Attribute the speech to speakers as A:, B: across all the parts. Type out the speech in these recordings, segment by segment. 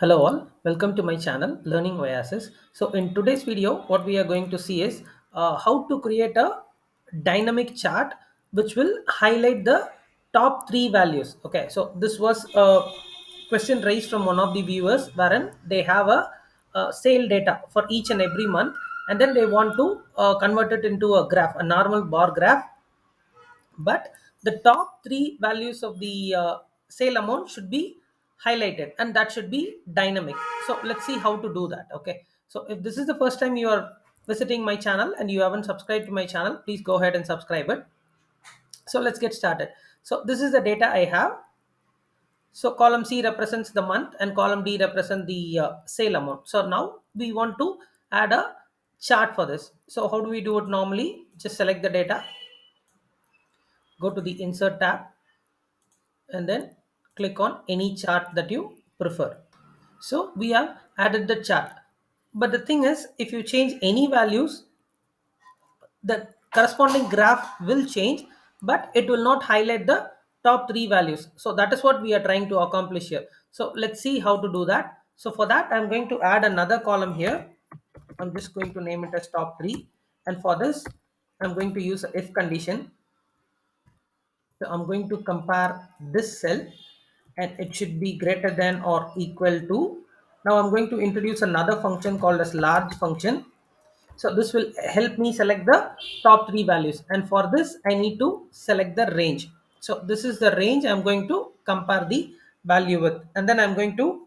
A: Hello all, welcome to my channel Learning Oasis. So in today's video, what we are going to see is how to create a dynamic chart which will highlight the top three values. Okay, so this was a question raised from one of the viewers wherein they have a sale data for each and every month, and then they want to convert it into a graph, a normal bar graph, but the top three values of the sale amount should be highlighted and that should be dynamic. So let's see how to do that. Okay, so if this is the first time you are visiting my channel and you haven't subscribed to my channel, please go ahead and subscribe it. So let's get started. So this is the data I have. So column C represents the month and column D represent the sale amount. So now we want to add a chart for this. So how do we do it normally? Just select the data, go to the insert tab, and then click on any chart that you prefer. So we have added the chart. But the thing is, if you change any values, the corresponding graph will change, but it will not highlight the top three values. So that is what we are trying to accomplish here. So let's see how to do that. So for that, I'm going to add another column here. I'm just going to name it as top three. And for this, I'm going to use a if condition. So I'm going to compare this cell and it should be greater than or equal to. Now I'm going to introduce another function called as large function. So this will help me select the top three values. And for this, I need to select the range. So this is the range I'm going to compare the value with. And then I'm going to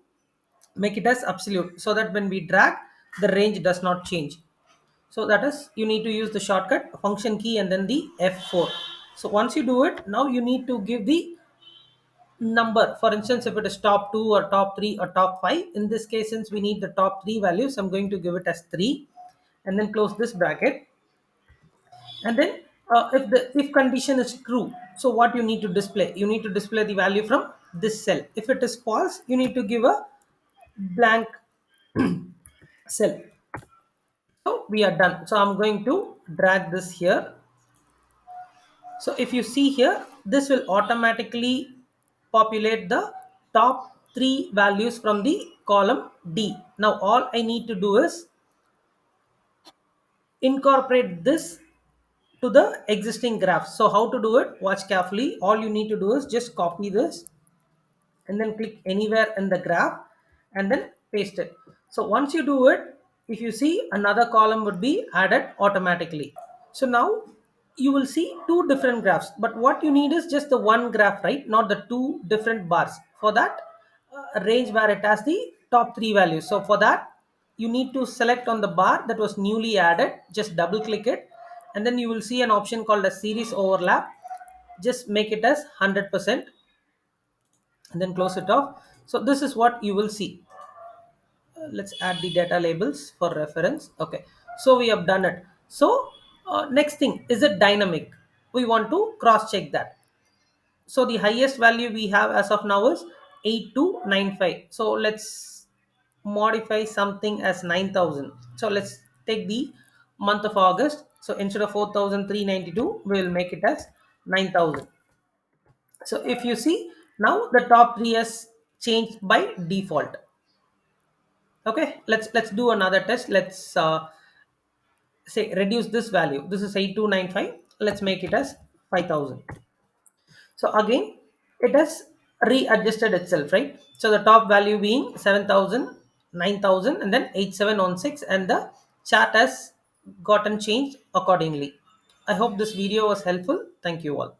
A: make it as absolute so that when we drag, the range does not change. So that is, you need to use the shortcut function key and then the F4. So once you do it, now you need to give the number. For instance, if it is top 2 or top 3 or top 5, in this case, since we need the top 3 values, I'm going to give it as 3 and then close this bracket. And then if the if condition is true, so what you need to display, you need to display the value from this cell. If it is false, you need to give a blank cell. So we are done. So I'm going to drag this here. So if you see here, this will automatically populate the top three values from the column D. Now all I need to do is incorporate this to the existing graph. So how to do it? Watch carefully. All you need to do is just copy this and then click anywhere in the graph and then paste it. So once you do it, if you see, another column would be added automatically. So now you will see two different graphs, but what you need is just the one graph, right? Not the two different bars. For that, a range where it has the top three values. So for that, you need to select on the bar that was newly added, just double click it, and then you will see an option called a series overlap. Just make it as 100% and then close it off. So this is what you will see. Let's add the data labels for reference. Okay, so we have done it. So next thing, is it dynamic? We want to cross check that. So the highest value we have as of now is 8295. So let's modify something as 9000. So let's take the month of August. So instead of 4392, we will make it as 9000. So if you see, now the top three has changed by default. Okay, let's do another test. Let's say reduce this value. This is 8295. Let's make it as 5000. So again, it has readjusted itself, right? So the top value being 7000, 9000, and then 8716, and the chart has gotten changed accordingly. I hope this video was helpful. Thank you all.